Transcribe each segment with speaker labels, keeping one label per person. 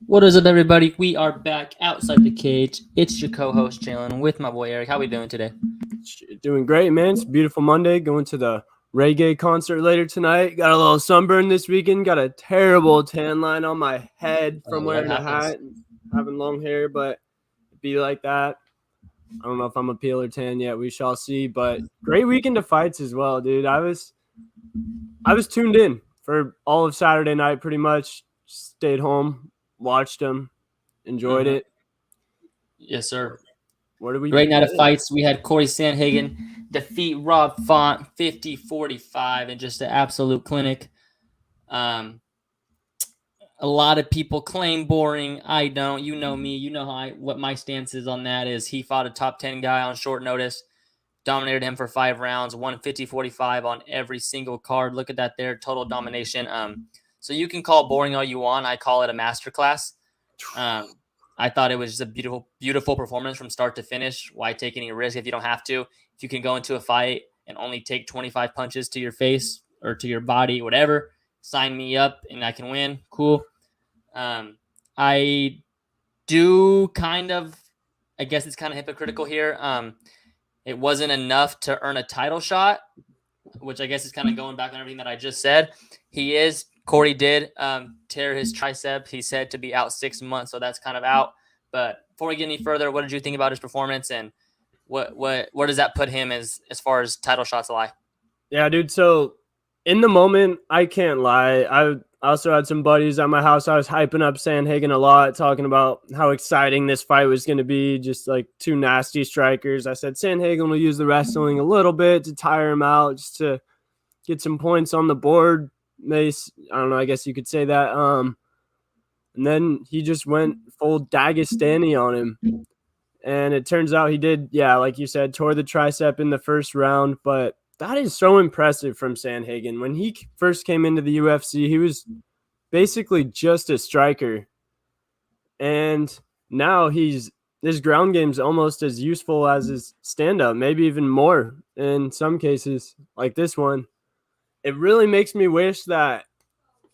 Speaker 1: What is up, everybody? We are back outside the cage. It's your co-host Jalen with my boy Eric. How we doing today?
Speaker 2: Doing great, man. It's a beautiful Monday. Going to the reggae concert later tonight. Got a little sunburn this weekend. Got a terrible tan line on my head from
Speaker 1: Yeah, that
Speaker 2: wearing a
Speaker 1: happens.
Speaker 2: hat and having long hair, but it'd be like that. I don't know if I'm a peel or tan yet. We shall see. But great weekend of fights as well, dude. I was tuned in for all of Saturday night, pretty much. Stayed home, watched them, enjoyed it.
Speaker 1: Yes, sir.
Speaker 2: What do we?
Speaker 1: Great night of fights. We had Corey Sandhagen defeat Rob Font 50-45 in just an absolute clinic. A lot of people claim boring. I don't. You know me. You know what my stance is on that is. He fought a top 10 guy on short notice, dominated him for 5 rounds, won 50-45 on every single card. Look at that there, total domination. So you can call it boring all you want. I call it a masterclass. I thought it was just a beautiful, beautiful performance from start to finish. Why take any risk if you don't have to? If you can go into a fight and only take 25 punches to your face or to your body, whatever, sign me up and I can win. Cool. I do kind of, I guess it's kind of hypocritical here. It wasn't enough to earn a title shot, which I guess is kind of going back on everything that I just said. Corey did tear his tricep. He said to be out 6 months, so that's kind of out. But before we get any further, what did you think about his performance, and where does that put him as far as title shots lie?
Speaker 2: Yeah, dude. So in the moment, I can't lie. I also had some buddies at my house. I was hyping up Sandhagen a lot, talking about how exciting this fight was going to be. Just like two nasty strikers. I said Sandhagen will use the wrestling a little bit to tire him out, just to get some points on the board. I don't know. I guess you could say that. And then he just went full Dagestani on him. And it turns out he did, yeah, like you said, tore the tricep in the first round. But that is so impressive from Sandhagen. When he first came into the UFC, he was basically just a striker. And now his ground game's almost as useful as his stand-up, maybe even more in some cases, like this one. It really makes me wish that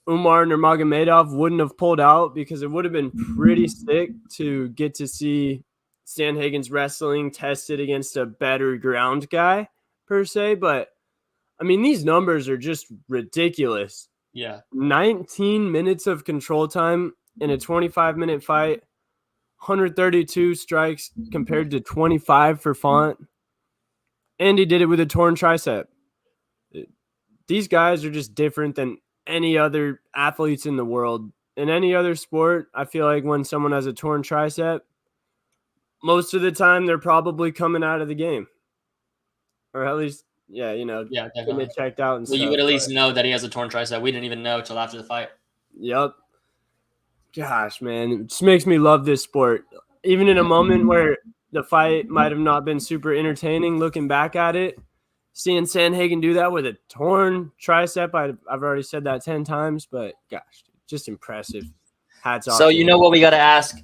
Speaker 2: Umar Nurmagomedov wouldn't have pulled out, because it would have been pretty sick to get to see Sandhagen's wrestling tested against a better ground guy per se. But I mean, these numbers are just ridiculous.
Speaker 1: Yeah.
Speaker 2: 19 minutes of control time in a 25-minute fight, 132 strikes compared to 25 for Font. And he did it with a torn tricep. These guys are just different than any other athletes in the world. In any other sport, I feel like when someone has a torn tricep, most of the time they're probably coming out of the game. Or at least, yeah, getting it checked out and
Speaker 1: stuff.
Speaker 2: You
Speaker 1: would at least know that he has a torn tricep. We didn't even know until after the fight.
Speaker 2: Yep. Gosh, man, it just makes me love this sport. Even in a moment where the fight might have not been super entertaining, looking back at it, seeing Sandhagen do that with a torn tricep, I've already said that 10 times, but gosh, just impressive. Hats off.
Speaker 1: So you know what we got to ask?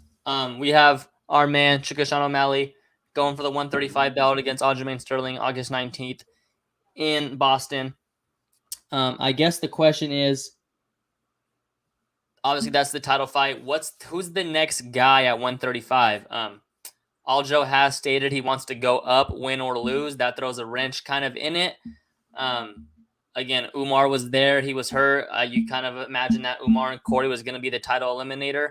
Speaker 1: We have our man, Sean O'Malley, going for the 135 belt against Aljamain Sterling August 19th in Boston. I guess the question is, obviously that's the title fight. Who's the next guy at 135? Aljo has stated he wants to go up, win or lose. That throws a wrench kind of in it. Again, Umar was there. He was hurt. You kind of imagine that Umar and Corey was going to be the title eliminator.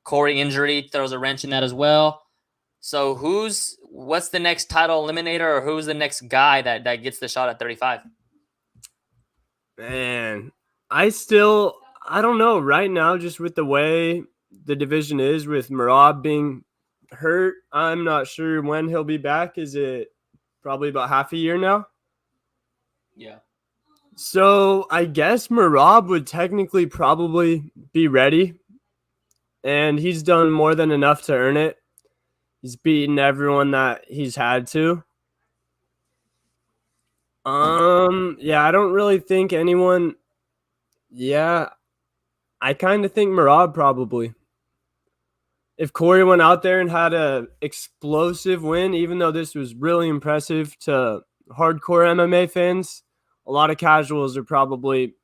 Speaker 1: Corey injury throws a wrench in that as well. So what's the next title eliminator, or who's the next guy that gets the shot at 35?
Speaker 2: Man, I don't know right now, just with the way the division is, with Merab being hurt, I'm not sure when he'll be back. Is it probably about half a year now?
Speaker 1: Yeah.
Speaker 2: So I guess Merab would technically probably be ready, and he's done more than enough to earn it. He's beaten everyone that he's had to. Yeah, I don't really think anyone. Yeah, I kind of think Merab probably. If Corey went out there and had a explosive win, even though this was really impressive to hardcore MMA fans, a lot of casuals are probably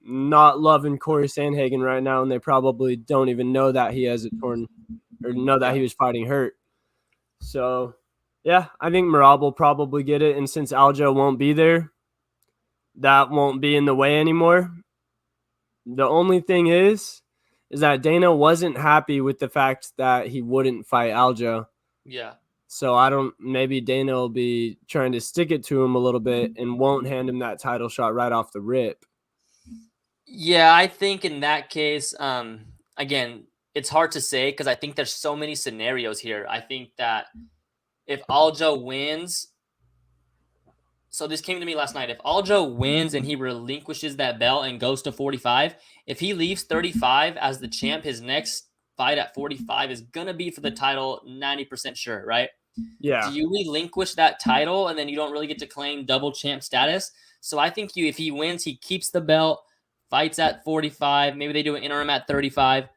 Speaker 2: not loving Corey Sandhagen right now, and they probably don't even know that he has a torn or know that he was fighting hurt. So, yeah, I think Merab will probably get it, and since Aljo won't be there, that won't be in the way anymore. The only thing is that Dana wasn't happy with the fact that he wouldn't fight Aljo.
Speaker 1: Yeah.
Speaker 2: So maybe Dana will be trying to stick it to him a little bit and won't hand him that title shot right off the rip.
Speaker 1: Yeah, I think in that case, again, it's hard to say because I think there's so many scenarios here. I think that if Aljo wins, so this came to me last night. If Aljo wins and he relinquishes that belt and goes to 45, if he leaves 35 as the champ, his next fight at 45 is going to be for the title, 90% sure, right?
Speaker 2: Yeah.
Speaker 1: Do you relinquish that title and then you don't really get to claim double champ status? So I think if he wins, he keeps the belt, fights at 45. Maybe they do an interim at 35.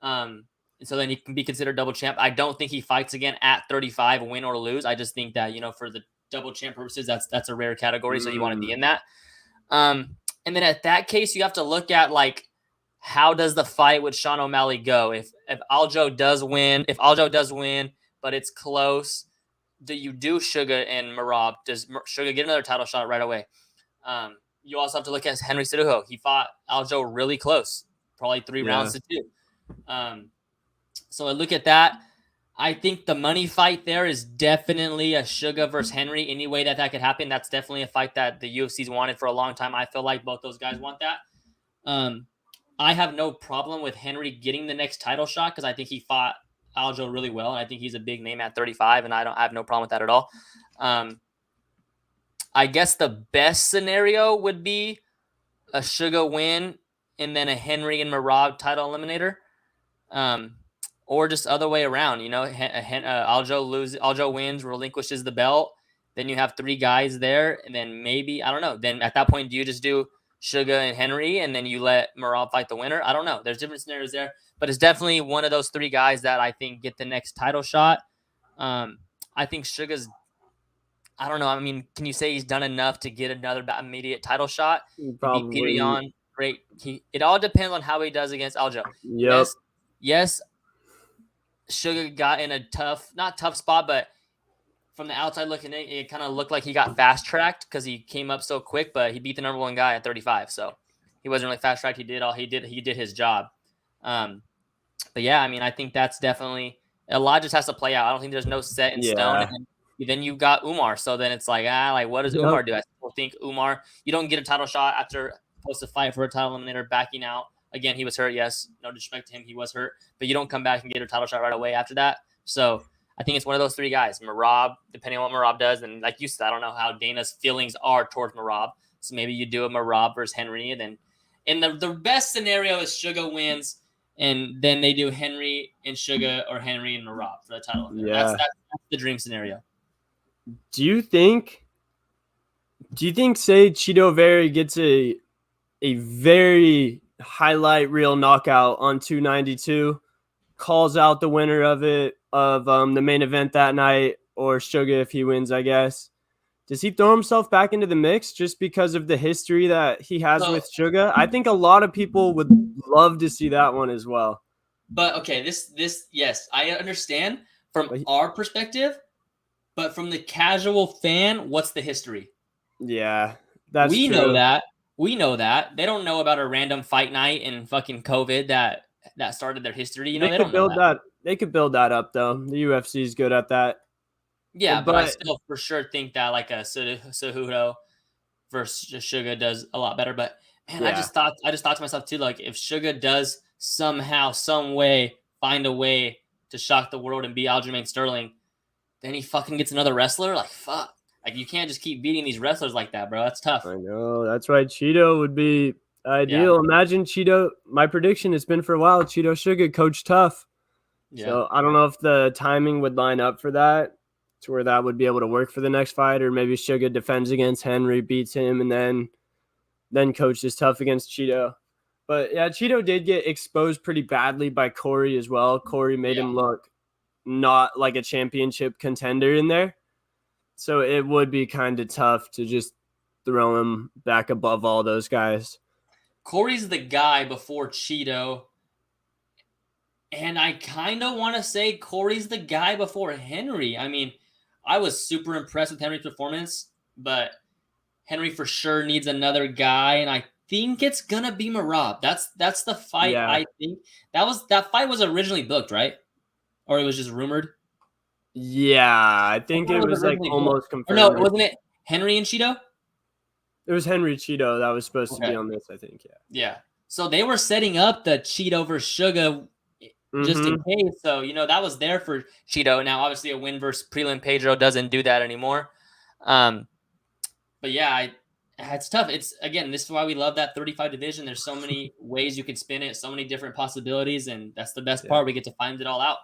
Speaker 1: And so then he can be considered double champ. I don't think he fights again at 35, win or lose. I just think that, for the double champ purposes, that's a rare category. So you want to be in that. And then at that case, you have to look at how does the fight with Sean O'Malley go? If Aljo does win, but it's close, do you do Sugar and Merab? Does Sugar get another title shot right away? You also have to look at Henry Cejudo. He fought Aljo really close, probably 3 rounds to 2. So I look at that. I think the money fight there is definitely a Sugar versus Henry. Any way that could happen, that's definitely a fight that the UFC's wanted for a long time. I feel like both those guys want that. I have no problem with Henry getting the next title shot because I think he fought Aljo really well, and I think he's a big name at 35, and I have no problem with that at all. I guess the best scenario would be a Sugar win and then a Henry and Merab title eliminator. Or just other way around, Aljo wins, relinquishes the belt. Then you have 3 guys there. And then maybe, I don't know. Then at that point, do you just do Sugar and Henry and then you let Merab fight the winner? I don't know. There's different scenarios there, but it's definitely one of those 3 guys that I think get the next title shot. I think Sugar's, I don't know. I mean, can you say he's done enough to get another immediate title shot?
Speaker 2: Probably.
Speaker 1: Peter Yan, great. It all depends on how he does against Aljo.
Speaker 2: Yep.
Speaker 1: Yes. Sugar got in a not tough spot, but from the outside looking in, it kind of looked like he got fast-tracked because he came up so quick, but he beat the number 1 guy at 35, so he wasn't really fast-tracked. He did his job. But yeah, I mean, I think that's definitely a lot just has to play out. I don't think there's no set in stone. And then you've got Umar, so then it's what does Umar do? I still think Umar, you don't get a title shot after supposed to fight for a title eliminator, backing out. Again, he was hurt. Yes, no disrespect to him, he was hurt, but you don't come back and get a title shot right away after that. So I think it's one of those 3 guys. Merab, depending on what Merab does, and like you said, I don't know how Dana's feelings are towards Merab. So maybe you do a Merab versus Henry, and then in the best scenario is Sugar wins, and then they do Henry and Sugar or Henry and Merab for the title.
Speaker 2: Yeah,
Speaker 1: that's the dream scenario.
Speaker 2: Do you think say Chito Vera gets a very highlight reel knockout on 292, calls out the winner of the main event that night, or Sugar if he wins, I guess? Does he throw himself back into the mix just because of the history that he has with Sugar? I think a lot of people would love to see that one as well.
Speaker 1: But okay, this yes, I understand from our perspective, but from the casual fan, what's the history?
Speaker 2: Yeah, that's
Speaker 1: we
Speaker 2: true.
Speaker 1: We know that. They don't know about a random fight night and fucking COVID that started their history. They don't know that.
Speaker 2: They could build that up, though. The UFC is good at that.
Speaker 1: Yeah, but I still for sure think that like a Cejudo versus Sugar does a lot better. But man, I just thought to myself too, like if Sugar does somehow, some way find a way to shock the world and beat Aljamain Sterling, then he fucking gets another wrestler. Like fuck. Like, you can't just keep beating these wrestlers like that, bro. That's tough.
Speaker 2: I know. That's right. Cheeto would be ideal. Yeah. Imagine Cheeto. My prediction has been for a while, Cheeto Sugar, Coach Tough. Yeah. So, I don't know if the timing would line up for that to where that would be able to work for the next fight, or maybe Sugar defends against Henry, beats him, and then Coach is tough against Cheeto. But, yeah, Cheeto did get exposed pretty badly by Corey as well. Corey made him look not like a championship contender in there. So it would be kind of tough to just throw him back above all those guys.
Speaker 1: Corey's the guy before Cheeto. And I kind of want to say Corey's the guy before Henry. I mean, I was super impressed with Henry's performance, but Henry for sure needs another guy, and I think it's gonna be Marab. That's the fight.
Speaker 2: Yeah.
Speaker 1: I think that fight was originally booked, right? Or it was just rumored.
Speaker 2: Yeah, I think it was like almost confirmed.
Speaker 1: Or no, wasn't it Henry and Cheeto?
Speaker 2: It was Henry Cheeto that was supposed to be on this, I think. Yeah.
Speaker 1: Yeah. So they were setting up the Cheeto versus Sugar just in case. So, that was there for Cheeto. Now, obviously, a win versus Prelim Pedro doesn't do that anymore. But yeah, it's tough. This is why we love that 35 division. There's so many ways you can spin it, so many different possibilities, and that's the best part. We get to find it all out.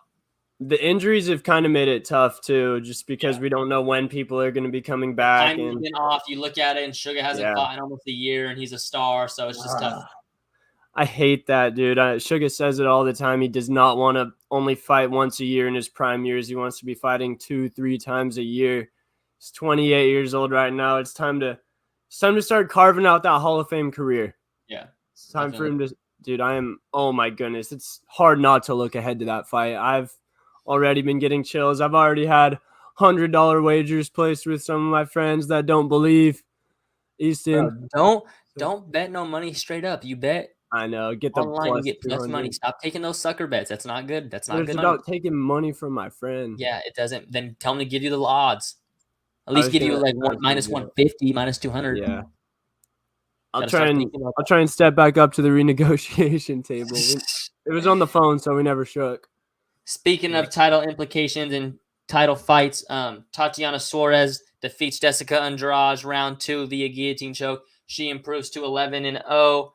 Speaker 2: The injuries have kind of made it tough too, just because we don't know when people are going to be coming back.
Speaker 1: Time's been off. You look at it, and Sugar hasn't fought in almost a year, and he's a star, so it's just tough.
Speaker 2: I hate that, dude. Sugar says it all the time. He does not want to only fight once a year in his prime years. He wants to be fighting 2-3 times a year. He's 28 years old right now. It's time to start carving out that Hall of Fame career.
Speaker 1: Yeah.
Speaker 2: It's time for him to, dude, oh my goodness. It's hard not to look ahead to that fight. I've already been getting chills. I've already had $100 wagers placed with some of my friends that don't believe. Easton.
Speaker 1: Don't bet no money straight up. You bet.
Speaker 2: I know. Get the
Speaker 1: online. You get plus money. Stop taking those sucker bets. That's not good. That's not good.
Speaker 2: It's about taking money from my friend.
Speaker 1: Yeah, it doesn't. Then tell them to give you the odds. At least give you like minus 150, minus 200.
Speaker 2: Yeah. I'll try and step back up to the renegotiation table. It was on the phone, so we never shook.
Speaker 1: Speaking of title implications and title fights, Tatiana Suarez defeats Jessica Andrade round 2 via guillotine choke. She improves to 11-0.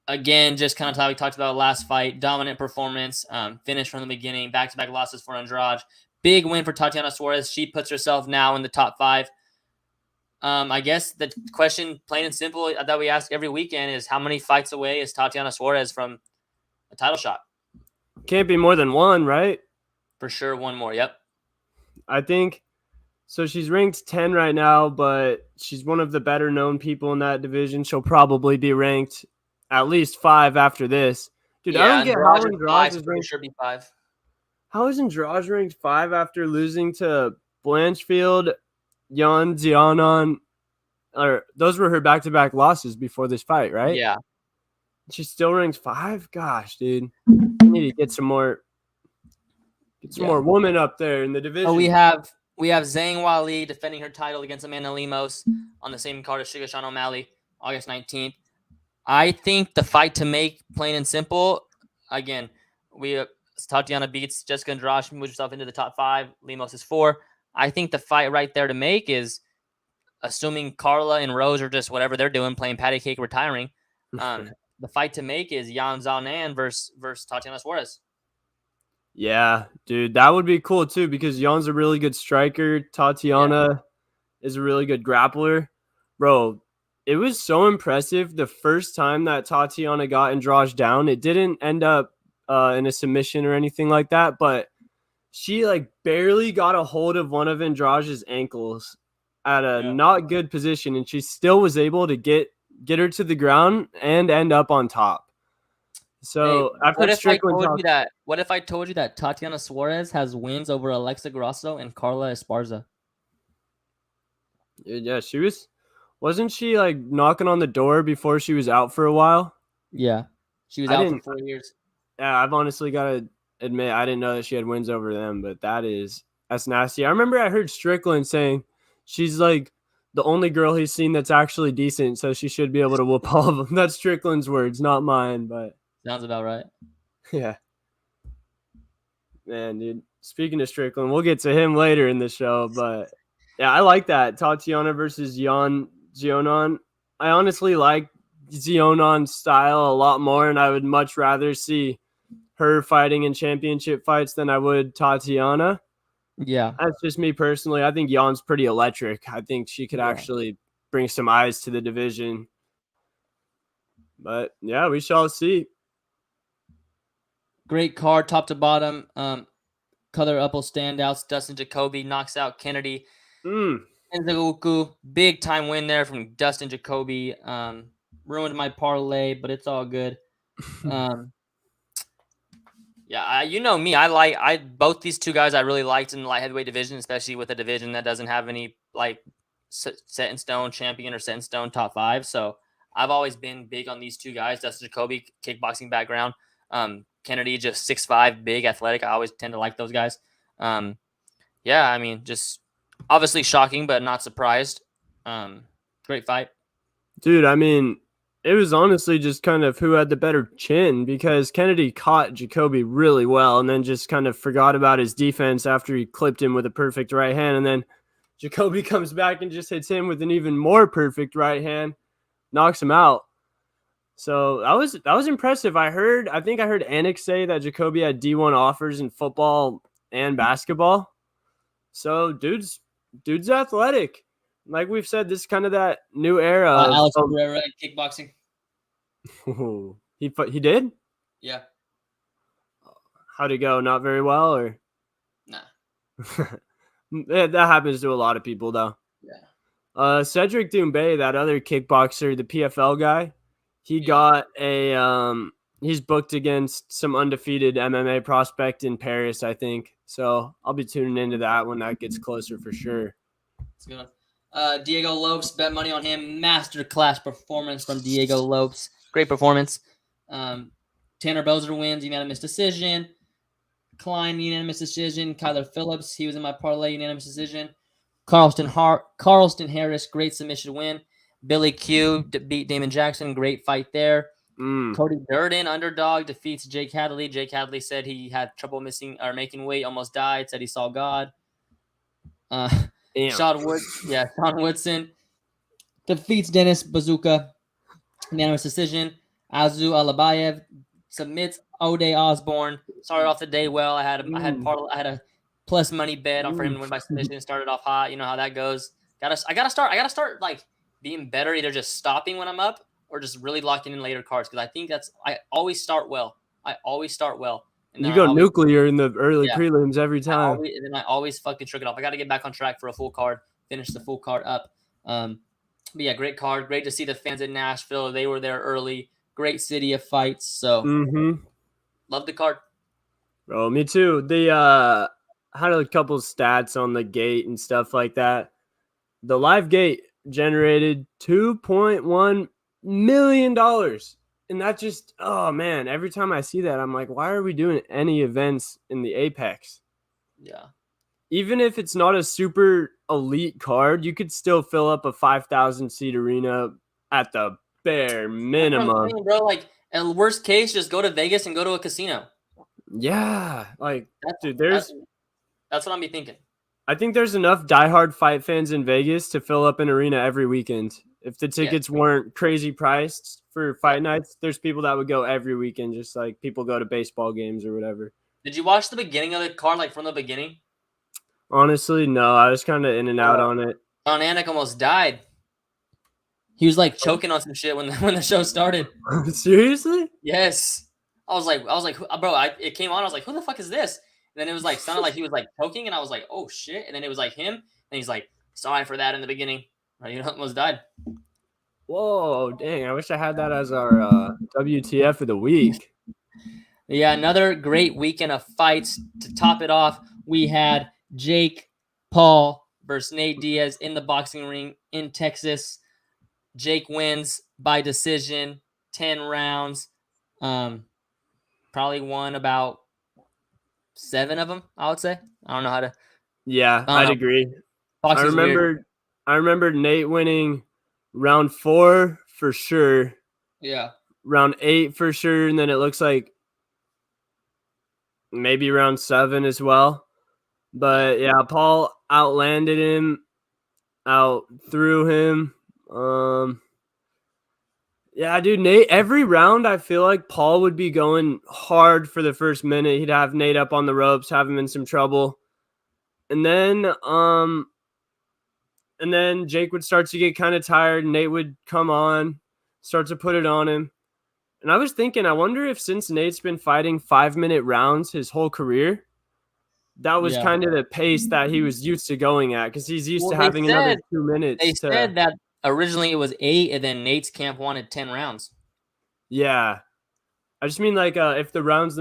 Speaker 1: Again, just kind of how we talked about last fight, dominant performance, finish from the beginning, back-to-back losses for Andrade. Big win for Tatiana Suarez. She puts herself now in the top 5. I guess the question, plain and simple, that we ask every weekend is how many fights away is Tatiana Suarez from a title shot?
Speaker 2: Can't be more than one, right?
Speaker 1: For sure, one more, yep.
Speaker 2: I think so. She's ranked 10 right now, but she's one of the better known people in that division. She'll probably be ranked at least 5 after this. Dude, I don't get how Andrade is ranked.
Speaker 1: Sure be 5.
Speaker 2: How is Andrade ranked 5 after losing to Blanchfield, Yan Xiaonan? Or those were her back-to-back losses before this fight, right?
Speaker 1: Yeah.
Speaker 2: She's still ranked 5? Gosh, dude. I need to get some more women up there in the division.
Speaker 1: Oh, we have Zhang Weili defending her title against Amanda Lemos on the same card as Sugar Sean O'Malley, August 19th. I think the fight to make, plain and simple, again, Tatiana beats Jessica Andrade, moves herself into the top 5. Lemos is 4. I think the fight right there to make is, assuming Carla and Rose are just whatever they're doing, playing patty cake, retiring. The fight to make is Yan Xiaonan versus Tatiana Suarez.
Speaker 2: Yeah, dude, that would be cool too because Yan's a really good striker. Tatiana is a really good grappler. Bro, it was so impressive the first time that Tatiana got Andrade down. It didn't end up in a submission or anything like that, but she like barely got a hold of one of Andrade's ankles at a not good position, and she still was able to get her to the ground and end up on top. So
Speaker 1: what if I told you that Tatiana Suarez has wins over Alexa Grasso and Carla Esparza?
Speaker 2: Yeah, wasn't she like knocking on the door before she was out for a while?
Speaker 1: Yeah, she was out for 4 years.
Speaker 2: Yeah, I've honestly got to admit I didn't know that she had wins over them, but that's nasty. I remember I heard Strickland saying she's like the only girl he's seen that's actually decent, so she should be able to whoop all of them. That's Strickland's words, not mine, but
Speaker 1: sounds about right.
Speaker 2: Yeah. Man, dude. Speaking of Strickland, we'll get to him later in the show, but yeah, I like that. Tatiana versus Yan Xiaonan. I honestly like Xiaonan's style a lot more, and I would much rather see her fighting in championship fights than I would Tatiana.
Speaker 1: Yeah.
Speaker 2: That's just me personally. I think Yan's pretty electric. I think she could actually bring some eyes to the division. But yeah, we shall see.
Speaker 1: Great card, top to bottom. Color Upple standouts. Dustin Jacoby knocks out Kennedy. Nzouku, big time win there from Dustin Jacoby. ruined my parlay, but it's all good. Yeah, you know me. I both these two guys I really liked in the light heavyweight division, especially with a division that doesn't have any like set in stone champion or set in stone top 5. So I've always been big on these two guys. Dustin Jacoby, kickboxing background. Kennedy, just 6'5", big, athletic. I always tend to like those guys. Yeah, I mean, just obviously shocking, but not surprised. Great fight.
Speaker 2: Dude, I mean, it was honestly just kind of who had the better chin, because Kennedy caught Jacoby really well and then just kind of forgot about his defense after he clipped him with a perfect right hand. And then Jacoby comes back and just hits him with an even more perfect right hand, knocks him out. So that was impressive. I think I heard Anik say that Jacoby had D1 offers in football and basketball. So dude's athletic. Like we've said, this is kind of that new era.
Speaker 1: Alex Pereira kickboxing.
Speaker 2: He did?
Speaker 1: Yeah.
Speaker 2: How'd it go? Not very well, or?
Speaker 1: Nah.
Speaker 2: That happens to a lot of people, though.
Speaker 1: Yeah.
Speaker 2: Cedric Doumbé, that other kickboxer, the PFL guy, he got a he's booked against some undefeated MMA prospect in Paris, I think. So I'll be tuning into that when that gets closer for sure.
Speaker 1: That's good. Diego Lopes, bet money on him. Masterclass performance from Diego Lopes. Great performance. Tanner Bozer wins, unanimous decision. Klein, unanimous decision. Kyler Phillips, he was in my parlay, unanimous decision. Carlston Harris, great submission win. Billy Q beat Damon Jackson, great fight there. Cody Durden, underdog, defeats Jake Hadley. Jake Hadley said he had trouble making weight, almost died, said he saw God. Sean Woodson defeats Dennis Bazooka, unanimous decision. Azu Alabayev submits O'Day Osborne. Started off the day well. I had a plus money bet on for him to win by submission. Started off hot. You know how that goes. I gotta start like being better, either just stopping when I'm up or just really locking in later cards, because I think I always start well. And
Speaker 2: you go nuclear in the early prelims every time.
Speaker 1: I always fucking trick it off. I got to get back on track for a full card, finish the full card up. But yeah, great card. Great to see the fans in Nashville. They were there early. Great city of fights. So love the card.
Speaker 2: Bro, me too. The had a couple stats on the gate and stuff like that. The live gate generated $2.1 million. And that just, oh man, every time I see that, I'm like, why are we doing any events in the Apex?
Speaker 1: Yeah.
Speaker 2: Even if it's not a super elite card, you could still fill up a 5,000 seat arena at the bare minimum.
Speaker 1: Bro, like, at worst case, just go to Vegas and go to a casino.
Speaker 2: Yeah. Like,
Speaker 1: that's what I'm be thinking.
Speaker 2: I think there's enough diehard fight fans in Vegas to fill up an arena every weekend. If the tickets weren't crazy priced for fight nights, there's people that would go every weekend, just like people go to baseball games or whatever.
Speaker 1: Did you watch the beginning of the card, like from the beginning?
Speaker 2: Honestly, no. I was kind of in and out on it.
Speaker 1: John Anik almost died. He was like choking on some shit when the show started.
Speaker 2: Seriously?
Speaker 1: Yes. I was like, bro, it came on. I was like, who the fuck is this? And then it was like, sounded like he was like choking, and I was like, oh shit. And then it was like him, and he's like, sorry for that in the beginning. You know, almost died.
Speaker 2: Whoa, dang. I wish I had that as our WTF of the week.
Speaker 1: Yeah, another great weekend of fights. To top it off, we had Jake Paul versus Nate Diaz in the boxing ring in Texas. Jake wins by decision, 10 rounds. Probably won about 7 of them, I would say. I don't know how to.
Speaker 2: Yeah, I'd agree. I remember Nate winning round 4 for sure.
Speaker 1: Yeah.
Speaker 2: Round 8 for sure, and then it looks like maybe round 7 as well. But yeah, Paul outlanded him, outthrew him. Yeah, dude, Nate, every round I feel like Paul would be going hard for the first minute. He'd have Nate up on the ropes, have him in some trouble. And then Jake would start to get kind of tired. Nate would come on, start to put it on him. And I was thinking, I wonder if since Nate's been fighting 5-minute rounds his whole career, that was kind of the pace that he was used to going at, because he's used to having another 2 minutes.
Speaker 1: They said that Originally it was 8, and then Nate's camp wanted 10 rounds.
Speaker 2: Yeah, I just mean like if the rounds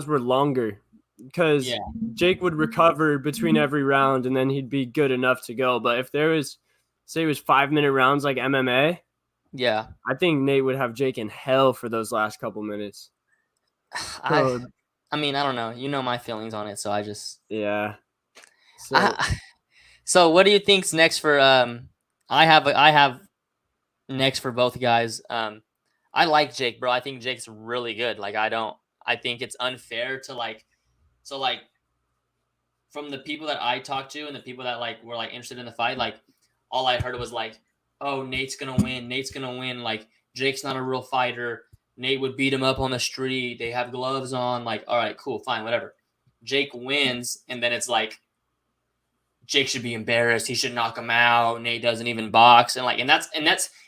Speaker 2: were longer, because
Speaker 1: Yeah.
Speaker 2: Jake would recover between every round and then he'd be good enough to go. But if there was, say, it was 5-minute rounds like MMA,
Speaker 1: Yeah.
Speaker 2: I think Nate would have Jake in hell for those last couple minutes.
Speaker 1: I
Speaker 2: So
Speaker 1: mean, I don't know. You know my feelings on it, so I just
Speaker 2: yeah. So
Speaker 1: so what do you think's next for I have next for both guys. I like Jake, bro. I think Jake's really good. Like I think it's unfair to like from the people that I talked to and the people that like were like interested in the fight, like all I heard was like, "Oh, Nate's gonna win. Nate's gonna win. Like Jake's not a real fighter. Nate would beat him up on the street. They have gloves on. Like, all right, cool, fine, whatever." Jake wins, and then it's like Jake should be embarrassed. He should knock him out. Nate doesn't even box, and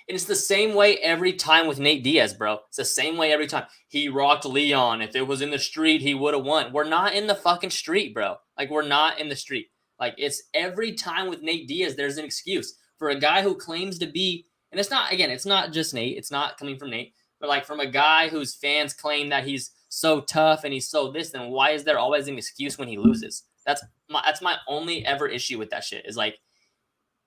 Speaker 1: it's the same way every time with Nate Diaz, bro. It's the same way every time. He rocked Leon. If it was in the street, he would have won. We're not in the fucking street, bro. Like we're not in the street. Like it's every time with Nate Diaz, there's an excuse for a guy who claims to be, and it's not just Nate. It's not coming from Nate, but like from a guy whose fans claim that he's so tough and he's so this. Then why is there always an excuse when he loses? That's my only ever issue with that shit is like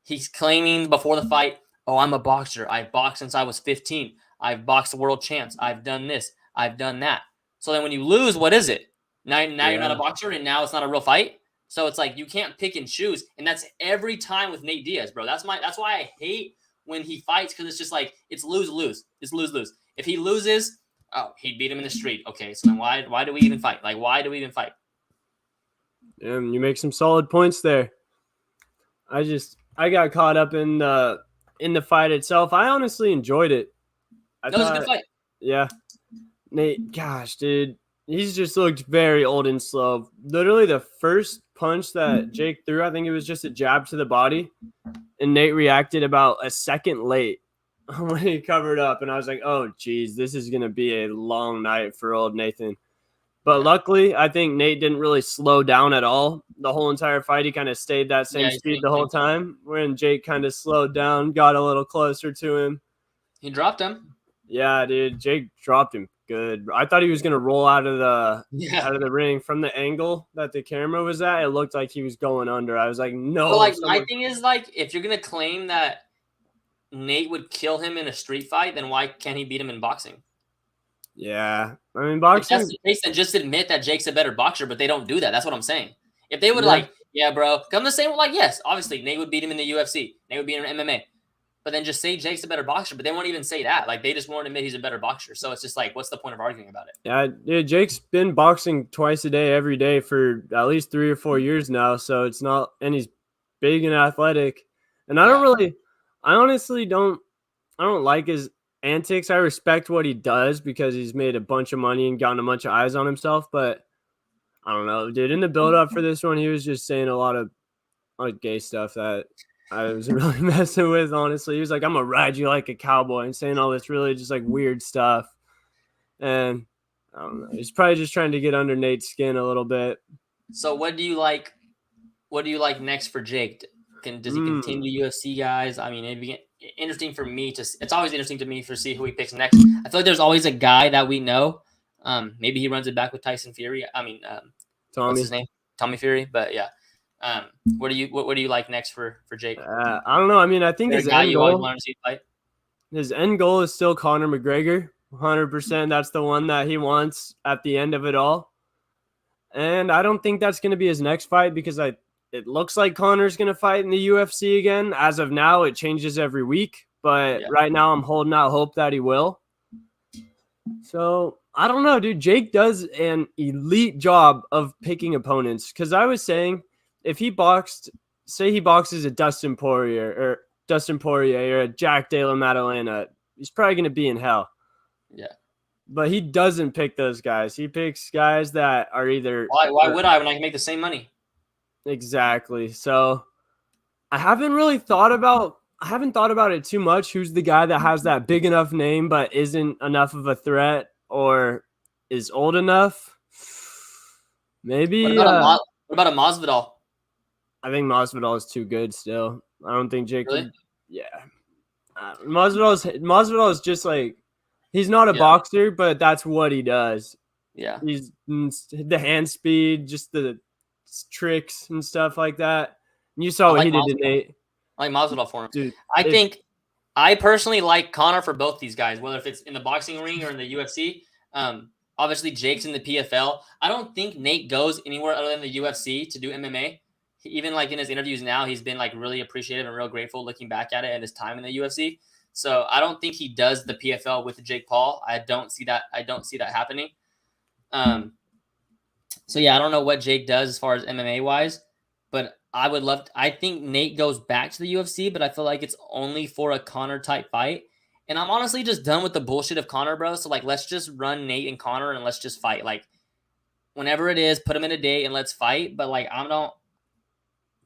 Speaker 1: he's claiming before the fight, oh, I'm a boxer. I've boxed since I was 15. I've boxed the world champs. I've done this. I've done that. So then when you lose, what is it? Now you're not a boxer and now it's not a real fight. So it's like you can't pick and choose. And that's every time with Nate Diaz, bro. That's why I hate when he fights because it's just like it's lose-lose. It's lose-lose. If he loses, oh, he'd beat him in the street. Okay, so then why do we even fight? Like, why do we even fight?
Speaker 2: you make some solid points there. I got caught up in the fight itself. I honestly enjoyed it.
Speaker 1: It was a good fight.
Speaker 2: Yeah. Nate, gosh, dude, he's just looked very old and slow. Literally the first punch that Jake threw, I think it was just a jab to the body, and Nate reacted about a second late when he covered up, and I was like, oh, geez, this is going to be a long night for old Nathan. But luckily, I think Nate didn't really slow down at all. The whole entire fight, he kind of stayed that same speed the whole time. When Jake kind of slowed down, got a little closer to him.
Speaker 1: He dropped him.
Speaker 2: Yeah, dude, Jake dropped him good. I thought he was gonna roll out of the ring from the angle that the camera was at. It looked like he was going under. I was like, no.
Speaker 1: But like my thing is like, if you're gonna claim that Nate would kill him in a street fight, then why can't he beat him in boxing?
Speaker 2: Yeah, I mean boxing.
Speaker 1: If that's the case, then just admit that Jake's a better boxer, but they don't do that. That's what I'm saying. If they would yeah, bro, come the same. Like, yes, obviously Nate would beat him in the UFC. Nate would beat him in MMA. But then just say Jake's a better boxer, but they won't even say that. Like they just won't admit he's a better boxer. So it's just like, what's the point of arguing about it?
Speaker 2: Yeah, dude, Jake's been boxing twice a day, every day for at least 3 or 4 years now. So it's not, and he's big and athletic. And I honestly don't like his antics. I respect what he does because he's made a bunch of money and gotten a bunch of eyes on himself. But I don't know, dude. In the build up for this one, he was just saying a lot of like gay stuff that I was really messing with, honestly. He was like, I'm going to ride you like a cowboy, and saying all this really just like weird stuff. And I don't know. He's probably just trying to get under Nate's skin a little bit.
Speaker 1: So what do you like next for Jake? Does he continue UFC guys? I mean, it'd be interesting for me it's always interesting to me to see who he picks next. I feel like there's always a guy that we know. Maybe he runs it back with Tyson Fury. I mean, what's his name? Tommy Fury. But yeah. What do you like next for Jake?
Speaker 2: I don't know. I mean, I think his end goal, his end goal is still Conor McGregor. 100%. That's the one that he wants at the end of it all. And I don't think that's going to be his next fight because it looks like Conor's going to fight in the UFC again. As of now, it changes every week. But right now, I'm holding out hope that he will. So I don't know, dude. Jake does an elite job of picking opponents. Because I was saying, if he say he boxes a Dustin Poirier or a Jack Della Maddalena, he's probably going to be in hell.
Speaker 1: Yeah.
Speaker 2: But he doesn't pick those guys. He picks guys that are either...
Speaker 1: Why would I when I can make the same money?
Speaker 2: Exactly. So I haven't thought about it too much. Who's the guy that has that big enough name but isn't enough of a threat or is old enough? Maybe...
Speaker 1: What about a Masvidal?
Speaker 2: I think Masvidal is too good still. I don't think Jake would. Yeah. Masvidal is just like, he's not a boxer, but that's what he does.
Speaker 1: Yeah.
Speaker 2: He's the hand speed, just the tricks and stuff like that. And you saw what he did to Nate.
Speaker 1: I like Masvidal for him.
Speaker 2: Dude,
Speaker 1: I personally like Conor for both these guys, whether if it's in the boxing ring or in the UFC. Obviously, Jake's in the PFL. I don't think Nate goes anywhere other than the UFC to do MMA. Even like in his interviews now, he's been like really appreciative and real grateful looking back at it and his time in the UFC. So I don't think he does the PFL with Jake Paul. I don't see that happening. So yeah, I don't know what Jake does as far as MMA wise, but I think Nate goes back to the UFC, but I feel like it's only for a Conor type fight. And I'm honestly just done with the bullshit of Conor, bro. So like, let's just run Nate and Conor and let's just fight. Like, whenever it is, put them in a date and let's fight. But like, I don't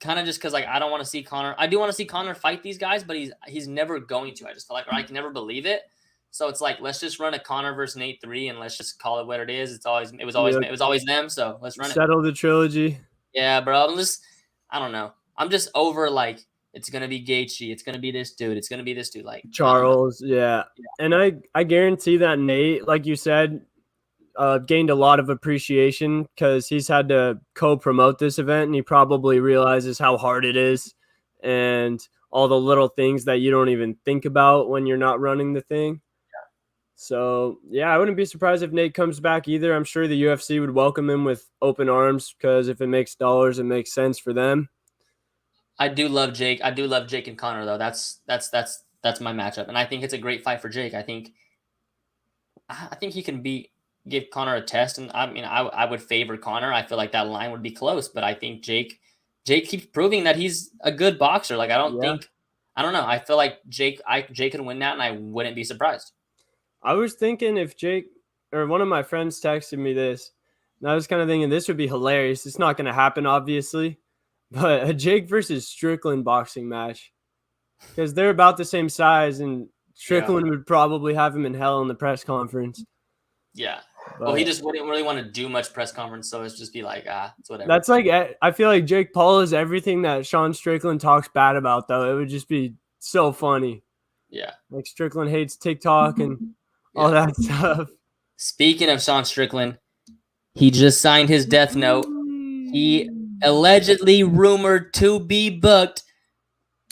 Speaker 1: kind of just because like I don't want to see Conor. I do want to see Conor fight these guys, but he's never going to. I just feel like, or I can never believe it. So it's like, let's just run a Conor versus Nate 3 and let's just call it what it is. It was always them. So let's run it.
Speaker 2: Settle the trilogy.
Speaker 1: Yeah, bro. I don't know. I'm just over like, it's going to be Gaethje. It's going to be this dude. It's going to be this dude. Like
Speaker 2: Charles. Yeah. And I guarantee that Nate, like you said, gained a lot of appreciation because he's had to co-promote this event, and he probably realizes how hard it is and all the little things that you don't even think about when you're not running the thing. Yeah. So, yeah, I wouldn't be surprised if Nate comes back either. I'm sure the UFC would welcome him with open arms because if it makes dollars, it makes sense for them.
Speaker 1: I do love Jake. I do love Jake and Conor, though. That's my matchup, and I think it's a great fight for Jake. I think he can give Conor a test, and I mean, I would favor Conor. I feel like that line would be close, but I think Jake keeps proving that he's a good boxer. Like I don't know. I feel like Jake could win that, and I wouldn't be surprised.
Speaker 2: I was thinking if Jake, or one of my friends texted me this, and I was kind of thinking this would be hilarious. It's not going to happen, obviously, but a Jake versus Strickland boxing match, because they're about the same size, and Strickland would probably have him in hell in the press conference.
Speaker 1: Yeah. But, well, he just wouldn't really want to do much press conference, so it's just be like, it's whatever.
Speaker 2: That's like, I feel like Jake Paul is everything that Sean Strickland talks bad about, though. It would just be so funny.
Speaker 1: Yeah.
Speaker 2: Like Strickland hates TikTok and all that stuff.
Speaker 1: Speaking of Sean Strickland, he just signed his death note. He allegedly rumored to be booked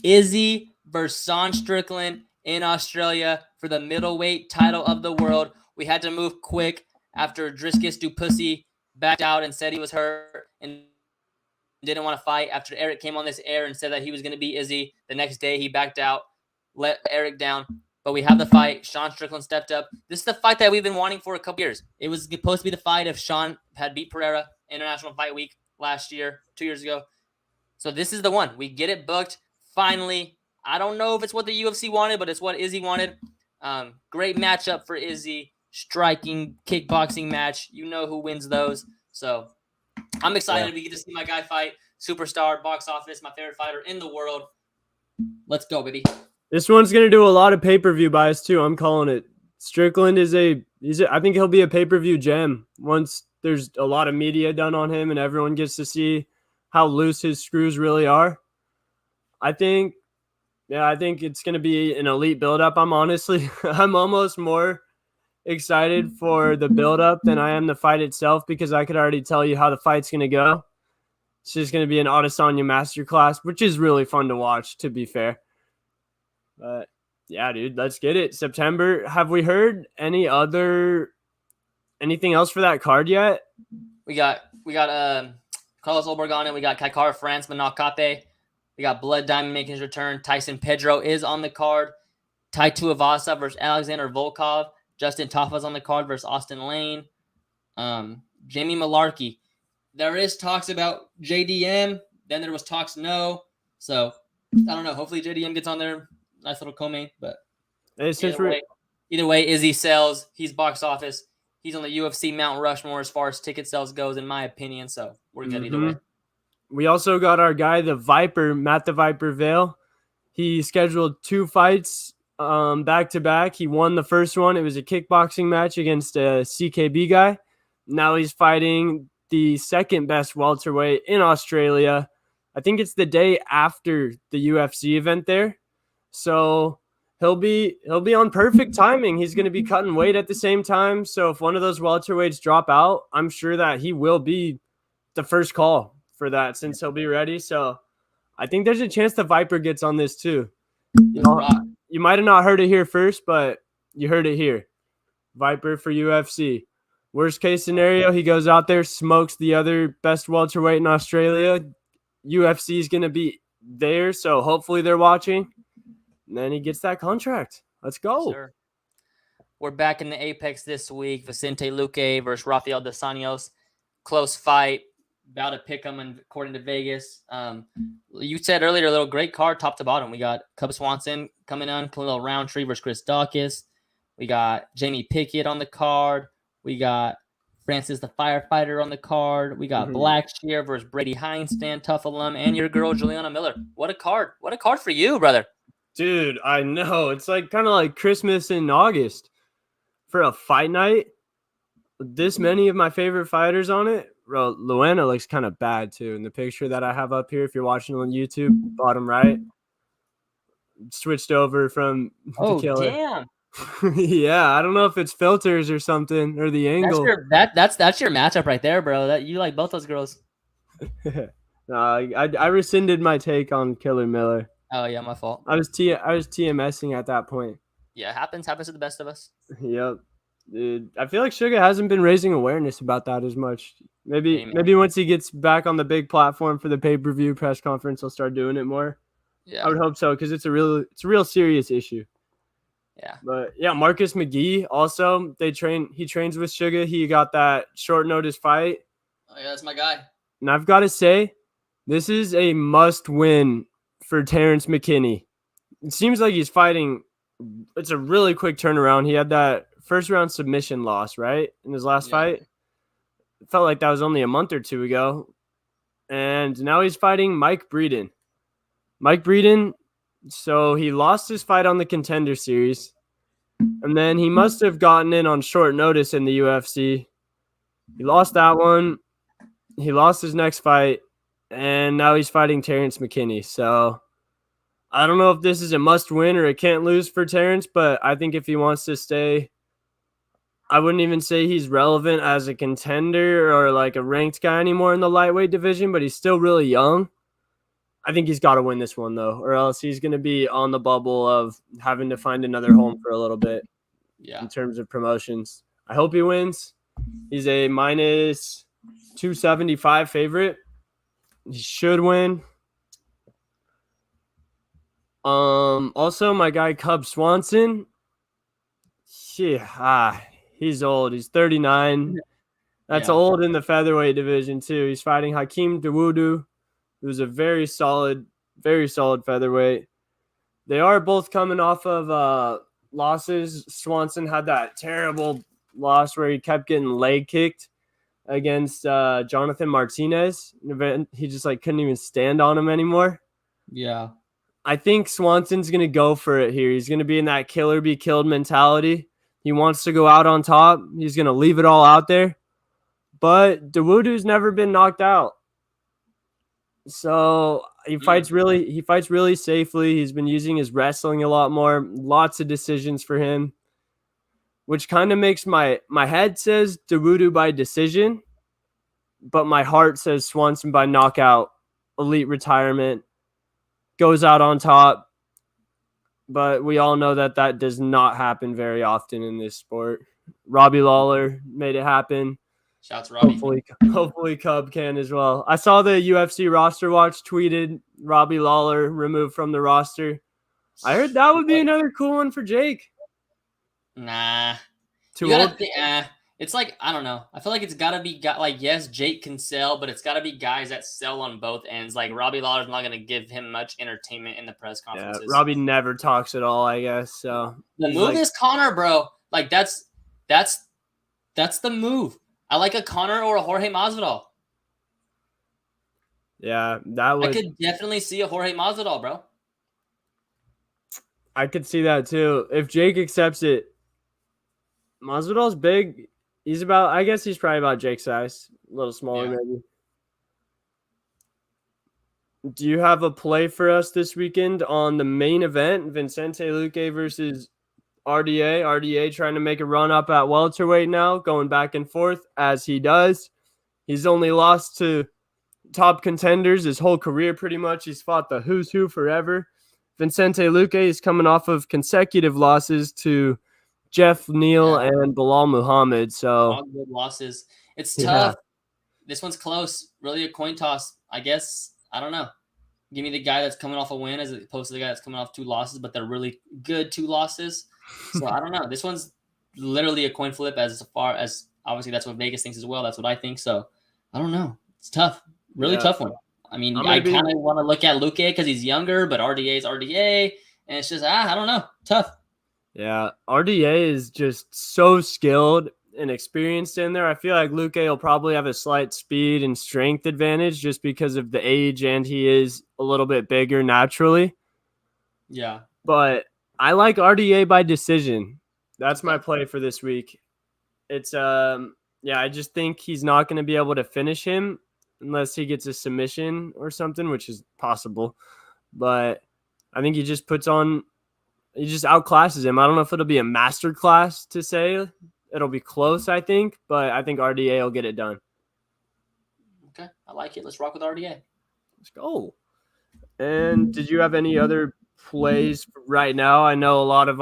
Speaker 1: Izzy versus Sean Strickland in Australia for the middleweight title of the world. We had to move quick after Driscus Dupussy backed out and said he was hurt and didn't want to fight. After Eric came on this air and said that he was going to beat Izzy, the next day he backed out, let Eric down. But we have the fight. Sean Strickland stepped up. This is the fight that we've been wanting for a couple years. It was supposed to be the fight if Sean had beat Pereira International Fight Week last year, 2 years ago. So this is the one. We get it booked finally. I don't know if it's what the UFC wanted, but it's what Izzy wanted. Great matchup for Izzy. Striking kickboxing match. You know who wins those. So I'm excited. We get to see my guy fight. Superstar, box office, my favorite fighter in the world. Let's go, baby.
Speaker 2: This one's going to do a lot of pay-per-view buys too. I'm calling it. Strickland I think he'll be a pay-per-view gem once there's a lot of media done on him and everyone gets to see how loose his screws really are. I think it's going to be an elite build-up. I'm almost more excited for the build-up than I am the fight itself because I could already tell you how the fight's going to go. It's just going to be an Adesanya masterclass, which is really fun to watch, to be fair. But yeah, dude, let's get it. September. Have we heard anything else for that card yet?
Speaker 1: We got Carlos Olbergana. We got Kaikara France, Manakape. We got Blood Diamond making his return. Tyson Pedro is on the card. Tai Tuivasa versus Alexander Volkov. Justin Tafa's on the card versus Austin Lane. Jamie Malarkey. There is talks about JDM. Then there was talks no. So I don't know. Hopefully JDM gets on there. Nice little co-main. But either way, Izzy sells. He's box office. He's on the UFC Mount Rushmore as far as ticket sales goes, in my opinion. So we're good either way.
Speaker 2: We also got our guy, Matt the Viper Vale. He scheduled 2 fights back-to-back. He won the first one. It was a kickboxing match against a CKB guy. Now he's fighting the second best welterweight in Australia. I think it's the day after the UFC event there. So he'll be on perfect timing. He's going to be cutting weight at the same time. So if one of those welterweights drop out, I'm sure that he will be the first call for that since he'll be ready. So I think there's a chance the Viper gets on this too. You might have not heard it here first, but you heard it here. Viper for UFC. Worst case scenario, he goes out there, smokes the other best welterweight in Australia. UFC is going to be there, so hopefully they're watching. And then he gets that contract. Let's go.
Speaker 1: Yes, sir. We're back in the Apex this week. Vicente Luque versus Rafael dos Anjos. Close fight. About to pick them according to Vegas. You said earlier, a little great card top to bottom. We got Cub Swanson coming on, Khalil Roundtree versus Chris Dawkins. We got Jamie Pickett on the card. We got Francis the Firefighter on the card. We got Blackshear versus Brady Heinstein, tough alum, and your girl, Juliana Miller. What a card. What a card for you, brother.
Speaker 2: Dude, I know. It's like kind of like Christmas in August for a fight night. This many of my favorite fighters on it. Bro, Luana looks kind of bad too. In the picture that I have up here, if you're watching on YouTube, bottom right, switched over from the killer.
Speaker 1: Damn.
Speaker 2: Yeah, I don't know if it's filters or something or the angle.
Speaker 1: That's your matchup right there, bro. That you like both those girls.
Speaker 2: I rescinded my take on Killer Miller.
Speaker 1: Oh yeah, my fault.
Speaker 2: I was TMSing at that point.
Speaker 1: Yeah, happens to the best of us.
Speaker 2: Yep. Dude, I feel like Sugar hasn't been raising awareness about that as much. Maybe once he gets back on the big platform for the pay-per-view press conference, he'll start doing it more.
Speaker 1: Yeah,
Speaker 2: I would hope so because it's a real serious issue.
Speaker 1: Yeah.
Speaker 2: But yeah, Marcus McGee also he trains with Sugar. He got that short notice fight.
Speaker 1: Oh yeah, that's my guy.
Speaker 2: And I've got to say, this is a must win for Terrence McKinney. It seems like he's fighting. It's a really quick turnaround. He had that first round submission loss, right? In his last fight. It felt like that was only a month or two ago. And now he's fighting Mike Breeden. So he lost his fight on the Contender Series. And then he must have gotten in on short notice in the UFC. He lost that one. He lost his next fight. And now he's fighting Terrence McKinney. So I don't know if this is a must win or a can't lose for Terrence, but I think if he wants to stay, I wouldn't even say he's relevant as a contender or like a ranked guy anymore in the lightweight division, but he's still really young. I think he's got to win this one, though, or else he's going to be on the bubble of having to find another home for a little bit in terms of promotions. I hope he wins. He's a minus 275 favorite. He should win. Also, my guy Cub Swanson. He's old. He's 39. That's old in the featherweight division, too. He's fighting Hakeem Dawodu, who's a very solid featherweight. They are both coming off of losses. Swanson had that terrible loss where he kept getting leg kicked against Jonathan Martinez. He just couldn't even stand on him anymore.
Speaker 1: Yeah.
Speaker 2: I think Swanson's going to go for it here. He's going to be in that killer be killed mentality. He wants to go out on top. He's going to leave it all out there. But Dawodu's never been knocked out. So he fights really safely. He's been using his wrestling a lot more. Lots of decisions for him, which kind of makes my head says Dawodu by decision, but my heart says Swanson by knockout, elite retirement, goes out on top. But we all know that does not happen very often in this sport. Robbie Lawler made it happen.
Speaker 1: Shouts to Robbie.
Speaker 2: Hopefully Cub can as well. I saw the UFC roster watch tweeted Robbie Lawler removed from the roster. I heard that would be another cool one for Jake.
Speaker 1: Nah.
Speaker 2: Too old?
Speaker 1: It's like, I don't know. I feel like it's got to be, yes, Jake can sell, but it's got to be guys that sell on both ends. Like, Robbie Lawler's not going to give him much entertainment in the press conferences.
Speaker 2: Yeah, Robbie never talks at all, I guess. So
Speaker 1: the move is Connor, bro. Like, that's the move. I like a Connor or a Jorge Masvidal.
Speaker 2: Yeah, I
Speaker 1: could definitely see a Jorge Masvidal, bro.
Speaker 2: I could see that too. If Jake accepts it, Masvidal's big. He's probably about Jake's size. A little smaller, maybe. Do you have a play for us this weekend on the main event, Vicente Luque versus RDA? RDA trying to make a run up at welterweight now, going back and forth as he does. He's only lost to top contenders his whole career pretty much. He's fought the who's who forever. Vicente Luque is coming off of consecutive losses to Jeff Neal and Bilal Muhammad. So
Speaker 1: all good losses. It's tough. This one's close. Really a coin toss. I guess. I don't know. Give me the guy that's coming off a win as opposed to the guy that's coming off 2 losses, but they're really good 2 losses. So I don't know. This one's literally a coin flip as far as obviously that's what Vegas thinks as well. That's what I think. So I don't know. It's tough. Really tough one. I mean, I kind of want to look at Luque because he's younger, but RDA is RDA. And it's just, I don't know. Tough.
Speaker 2: Yeah. RDA is just so skilled and experienced in there. I feel like Luque will probably have a slight speed and strength advantage just because of the age, and he is a little bit bigger naturally.
Speaker 1: Yeah.
Speaker 2: But I like RDA by decision. That's my play for this week. It's I just think he's not going to be able to finish him unless he gets a submission or something, which is possible. But I think he just outclasses him. I don't know if it'll be a master class to say. It'll be close, I think, but I think RDA will get it done.
Speaker 1: Okay, I like it. Let's rock with RDA.
Speaker 2: Let's go. And did you have any other plays right now? I know a lot of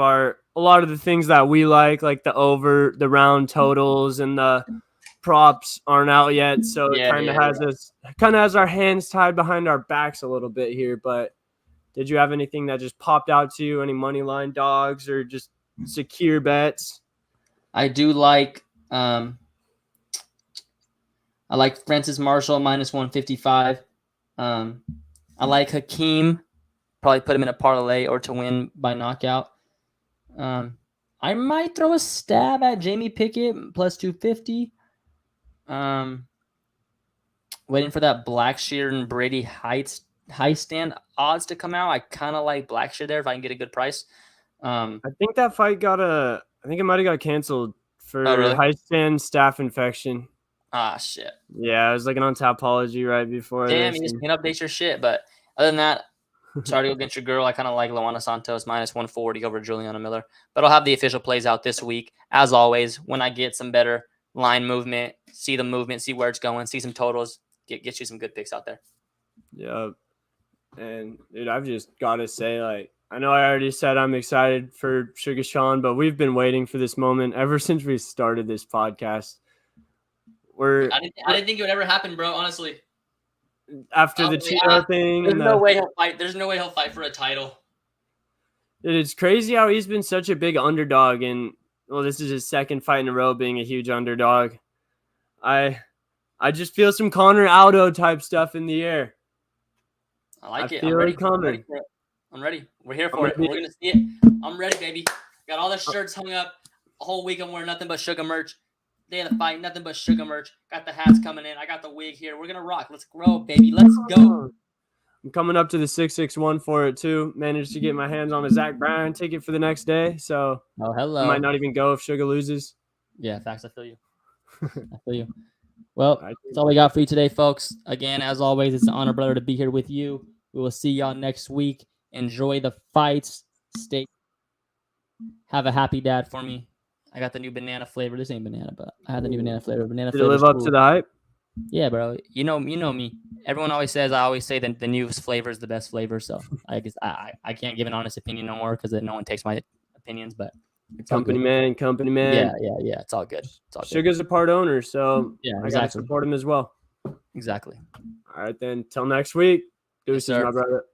Speaker 2: the things that we like the round totals and the props aren't out yet, so it kind of has our hands tied behind our backs a little bit here. But did you have anything that just popped out to you? Any money line dogs or just secure bets?
Speaker 1: I do like I like Francis Marshall -155. I like Hakeem. Probably put him in a parlay or to win by knockout. I might throw a stab at Jamie Pickett +250. Waiting for that Blackshear and Brady high stand odds to come out. I kind of like Blackshear there if I can get a good price.
Speaker 2: I think that fight I think it might have got canceled for
Speaker 1: really?
Speaker 2: high stand staph infection.
Speaker 1: Ah, shit.
Speaker 2: Yeah, I was looking on Tapology right before
Speaker 1: Damn,
Speaker 2: this.
Speaker 1: you just can't update your shit. But other than that, sorry to go against your girl. I kind of like Luana Santos -140 over Juliana Miller. But I'll have the official plays out this week. As always, when I get some better line movement, see the movement, see where it's going, see some totals, get you some good picks out there.
Speaker 2: Yeah. And, dude, I've just got to say, I know I already said I'm excited for Sugar Sean, but we've been waiting for this moment ever since we started this podcast.
Speaker 1: I didn't think it would ever happen, bro, honestly.
Speaker 2: After the Tito thing.
Speaker 1: There's no way he'll fight. There's no way he'll fight for a title.
Speaker 2: It's crazy how he's been such a big underdog, and this is his second fight in a row being a huge underdog. I just feel some Connor Aldo type stuff in the air.
Speaker 1: I like it.
Speaker 2: I'm ready for it.
Speaker 1: I'm ready. We're here for it. We're gonna see it. I'm ready, baby. Got all the shirts hung up. A whole week I'm wearing nothing but Sugar merch. Day of the fight, nothing but Sugar merch. Got the hats coming in. I got the wig here. We're gonna rock. Let's grow, baby. Let's go.
Speaker 2: I'm coming up to the 661 for it too. Managed to get my hands on a Zach Bryan ticket for the next day, so
Speaker 1: hello.
Speaker 2: I might not even go if Sugar loses.
Speaker 1: Yeah, facts. I feel you. I feel you. Well, that's all we got for you today, folks. Again, as always, it's an honor, brother, to be here with you. We will see y'all next week. Enjoy the fights. Have a happy dad for me. I got the new banana flavor. This ain't banana, but I had the new banana flavor. Banana flavor.
Speaker 2: Did it live up to the hype?
Speaker 1: Yeah, bro. You know me. Everyone always says I always say that the newest flavor is the best flavor. So I guess I can't give an honest opinion no more because no one takes my opinions. But it's
Speaker 2: company man.
Speaker 1: Yeah. It's all good.
Speaker 2: Sugar's a part owner, so
Speaker 1: yeah,
Speaker 2: I gotta support him as well.
Speaker 1: Exactly.
Speaker 2: All right, then. Till next week. Deuces, my brother.